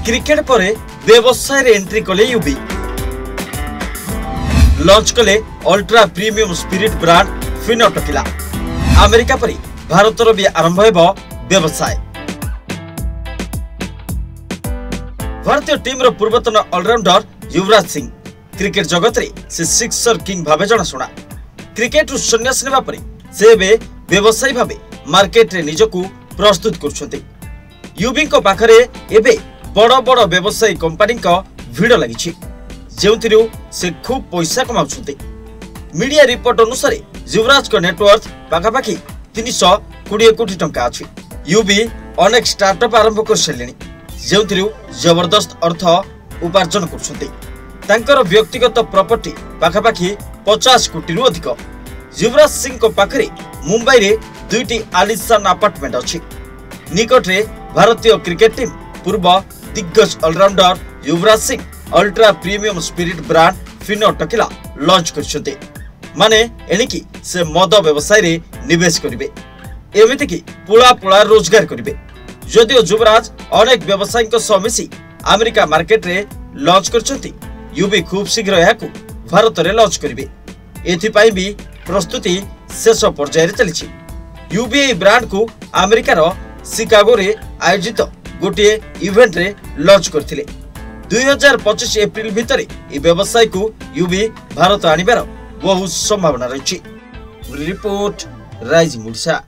Cricket पर व्यवसाय entry कले यूबी लॉन्च कले ultra premium spirit brand Fino टकिला। America परी भारतर भी आरंभ हो व्यवसाय। भारतीय टीम रो पूर्वतन ऑलराउंडर युवराज सिंह क्रिकेट जगत रे से सिक्सर किंग भावे जनाशुना। क्रिकेट रु संन्यास नेबा परे से व्यवसायी भावे मार्केट रे निजकू प्रस्तुत करछन्ते। यूबी को पाखरे एबे बड़ बड़ व्यवसायी कंपनी का भीड़ लगी जो से खूब पैसा कमाउछन्ते। मीडिया रिपोर्ट अनुसार युवराज को नेटवर्थ पाखापाखि 320 कोटी टंका अछि। यूबी अनेक स्टार्टअप आरंभ कर सारे जो जबरदस्त अर्थ उपार्जन करछन्ते। तांकर व्यक्तिगत प्रॉपर्टी पाखापाखि 50 कोटी रु अधिक। युवराज सिंह को पाखरे मुंबई रे 2टी आलिशान अपार्टमेंट अछि। निकट रे भारतीय क्रिकेट टीम पूर्व दिग्गज allrounder Yuvraj Singh ultra premium spirit brand Fino tequila launch करछन्ते। माने एणिकी से मद व्यवसाय रे निवेश करिवे, एमिति की पुला पुला रोजगार करिवे। जदिओ युवराज अनेक व्यवसायी सह मिसी अमेरिका मार्केट रे लॉन्च करछन्ती, यूबी खूब शीघ्र याकू भारत रे लॉन्च करिवे। एथिपाई भी प्रस्तुति शेष पर्याय रे चलिछि। यूबी ब्रांड को अमेरिका रो शिकागो रे आयोजित गोटे इवेंट रे लॉन्च करथिले। 2025 एप्रिल भितर ए व्यवसाय को यूबी भारत आनिबार बहुत संभावना रही। रिपोर्ट राइज मुर्सा।